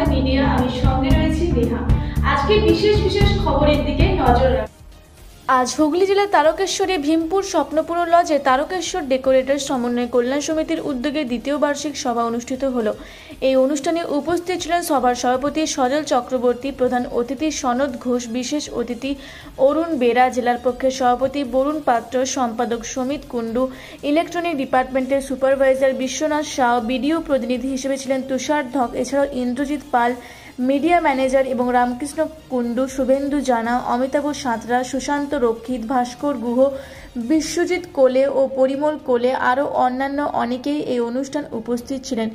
Bangla media, আমি সঙ্গে রয়েছি নেহা। আজকে বিশেষ খবরের দিকে নজর রাখুন। আজ হুগলি জেলার তারকেশ্বরে ভীমপুর স্বপ্নপুর লজে তারকেশ্বর ডেকোরেটর সমন্বয় কল্যাণ সমিতির উদ্যোগে দ্বিতীয় বার্ষিক সভা অনুষ্ঠিত হলো। এই অনুষ্ঠানে উপস্থিত ছিলেন সভার সভাপতি সজল চক্রবর্তী, প্রধান অতিথি সনদ ঘোষ, বিশেষ অতিথি অরুণ বেরা, জেলার পক্ষের সভাপতি বরুণ পাত্র, সম্পাদক সমিত কুণ্ডু, ইলেকট্রনিক ডিপার্টমেন্টের সুপারভাইজার বিশ্বনাথ সাউ, বিডিও প্রতিনিধি হিসেবে ছিলেন তুষার ধক, এছাড়াও ইন্দ্রজিৎ পাল, মিডিয়া ম্যানেজার এবং রামকৃষ্ণ কুণ্ডু, শুভেন্দু জানা, অমিতাভ সাঁতরা, সুশান্ত রক্ষিত, ভাস্কর গুহ, বিশ্বজিৎ কোলে ও পরিমল কোলে আরও অন্যান্য অনেকেই এই অনুষ্ঠান উপস্থিত ছিলেন।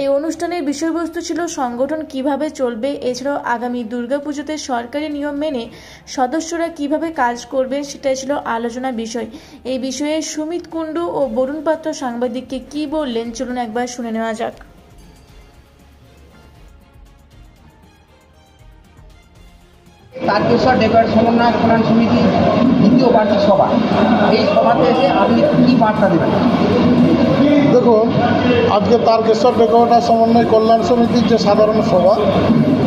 এই অনুষ্ঠানের বিষয়বস্তু ছিল সংগঠন কিভাবে চলবে, এছাড়াও আগামী দুর্গাপুজোতে সরকারি নিয়ম মেনে সদস্যরা কিভাবে কাজ করবেন সেটাই ছিল আলোচনা বিষয়। এই বিষয়ে সুমিত কুণ্ডু ও বরুণ পাত্র সাংবাদিককে কি বললেন চলুন একবার শুনে নেওয়া যাক। তারকেশ্বর ডেকোরেটর সমন্বয় কল্যাণ সমিতির দ্বিতীয় বার্ষিক সভা, এই সভাতে এসে আপনি কী বার্তা দেবেন? দেখুন, আজকে তারকেশ্বর ডেকোরেটর সমন্বয় কল্যাণ সমিতির যে সাধারণ সভা,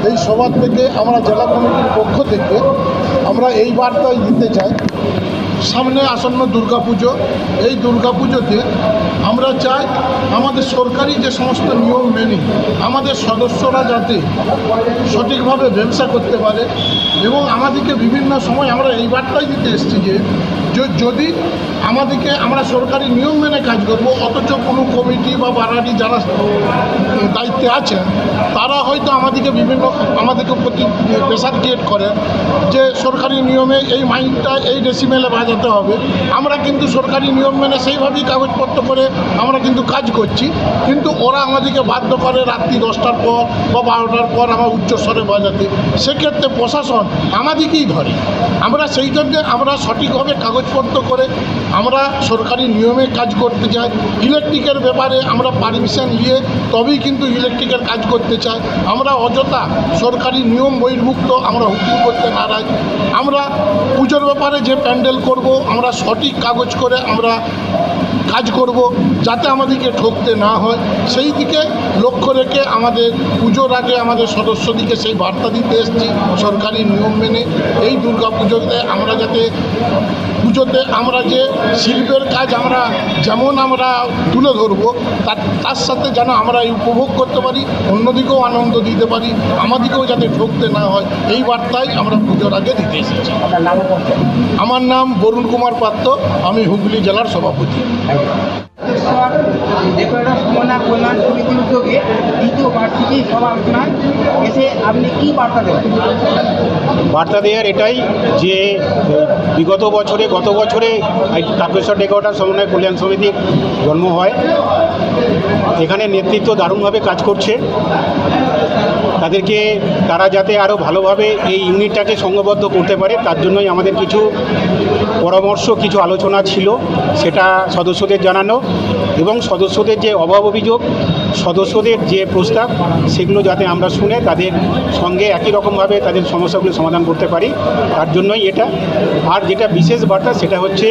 এই সভা থেকে আমরা জেলা কমিটির পক্ষ থেকে আমরা এই বার্তাই দিতে চাই, সামনে আসন্ন দুর্গাপুজো, এই দুর্গাপুজোতে আমরা চাই আমাদের সরকারি যে সমস্ত নিয়ম মেনে আমাদের সদস্যরা যাতে সঠিকভাবে ব্যবসা করতে পারে এবং আমাদেরকে বিভিন্ন সময় আমরা এই বার্তাই দিতে এসেছি যে যদি আমরা সরকারি নিয়ম মেনে কাজ করব, অথচ কোনো কমিটি বা বাড়ারি যারা দায়িত্বে আছেন তারা হয়তো আমাদেরকে প্রতি প্রেশার ক্রিয়েট করেন যে সরকারি নিয়মে এই মাইকটা এই ডেসিমেলে বাজাতে হবে। আমরা কিন্তু সরকারি নিয়ম মেনে সেইভাবেই কাগজপত্র করে আমরা কিন্তু কাজ করছি, কিন্তু ওরা আমাদেরকে বাধ্য করে রাত্রি 10টার পর বা 12টার পর আমার উচ্চস্বরে বাজাতে। সেক্ষেত্রে প্রশাসন আমাদেরকেই ধরে। আমরা সেই জন্য আমরা সঠিকভাবে কাগজপত্র করে আমরা সরকারি নিয়মে কাজ করতে চাই। ইলেকট্রিকের ব্যাপারে আমরা পারমিশন নিয়ে তবেই কিন্তু ইলেকট্রিকের কাজ করতে চাই। আমরা অযথা সরকারি নিয়ম বহির্ভুক্ত আমরা হুকিং করতে নারাজ। আমরা পুজোর ব্যাপারে যে প্যান্ডেল করব আমরা সঠিক কাগজ করে আমরা কাজ করব, যাতে আমাদেরকে ঠকতে না হয়। সেই দিকে লক্ষ্য রেখে আমাদের পুজোর আগে আমাদের সদস্যদিকে সেই বার্তা দিতে এসেছি সরকারি নিয়ম মেনে এই দুর্গাপুজোতে আমরা যাতে পুজোতে আমরা যে শিল্পের কাজ আমরা যেমন আমরা তুলে ধরবো তার সাথে যেন আমরা উপভোগ করতে পারি, অন্যদিকেও আনন্দ দিতে পারি, আমাদেরকেও যাতে ঠকতে না হয়, এই বার্তাই আমরা পুজোর আগে দিতে এসেছি। আমার নাম বরুণ কুমার পাত্র, আমি হুগলি জেলার সভাপতি। ডেকোরেটর সমন্বয় কল্যাণ সমিতির উদ্যোগে দ্বিতীয় বার্ষিকী সভা আলোচনায় এসে আপনি কী বার্তা দেবেন? বার্তা দেওয়ার এটাই যে গত বছরে তারকেশ্বর ডেকোরেটর সমন্বয় কল্যাণ সমিতির জন্ম হয়। এখানে নেতৃত্ব দারুণভাবে কাজ করছে, তারা যাতে আরও ভালোভাবে এই ইউনিটটাকে সংঘবদ্ধ করতে পারে তার জন্যই আমাদের কিছু পরামর্শ, কিছু আলোচনা ছিল, সেটা সদস্যদের জানানো এবং সদস্যদের যে অভাব অভিযোগ, সদস্যদের যে প্রস্তাব, সেগুলো যাতে আমরা শুনে তাদের সঙ্গে একই রকমভাবে তাদের সমস্যাগুলো সমাধান করতে পারি, তার জন্যই এটা। আর যেটা বিশেষ বার্তা সেটা হচ্ছে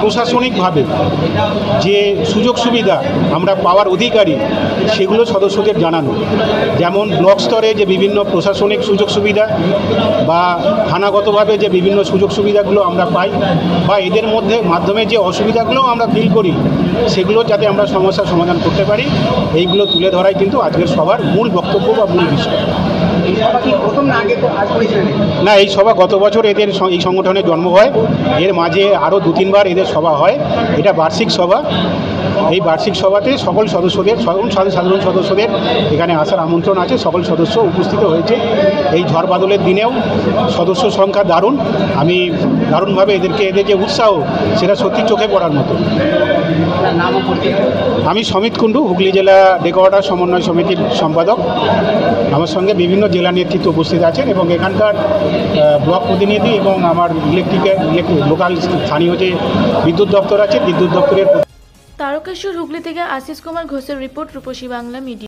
প্রশাসনিকভাবে যে সুযোগ সুবিধা আমরা পাওয়ার অধিকারী সেগুলো সদস্যদের জানানো। যেমন ব্লক স্তরে যে বিভিন্ন প্রশাসনিক সুযোগ সুবিধা বা থানাগতভাবে যে বিভিন্ন সুযোগ সুবিধাগুলো আমরা পাই বা এদের মাধ্যমে যে অসুবিধাগুলো আমরা ফিল করি সেগুলো যাতে আমরা সমস্যার সমাধান করতে পারি, এইগুলো তুলে ধরাই কিন্তু আজকের সভার মূল বক্তব্য বা মূল বিষয়। না, এই সভা গত বছর এদের এই সংগঠনের জন্ম হয়, এর মাঝে আরও 2-3বার এদের সভা হয়। এটা বার্ষিক সভা। এই বার্ষিক সভাতে সকল সাধারণ সদস্যদের এখানে আসার আমন্ত্রণ আছে। সকল সদস্য উপস্থিত হয়েছে। এই ঝড় বাদলের দিনেও সদস্য সংখ্যা দারুণ। আমি দারুণভাবে এদের যে উৎসাহ সেটা সত্যি চোখে পড়ার মতো। আমি সমিত কুণ্ডু, হুগলি জেলা ডেকোরেটর সমন্বয় সমিতির সম্পাদক। আমার সঙ্গে বিভিন্ন জেলা নেতৃত্ব উপস্থিত আছেন এবং এখানকার ব্লক প্রতিনিধি এবং আমার লোকাল স্থানীয় যে বিদ্যুৎ দপ্তর আছে, বিদ্যুৎ দপ্তরের। তারকেশ্বর হুগলি থেকে আশিস কুমার ঘোষের রিপোর্ট, রূপসী বাংলা মিডিয়া।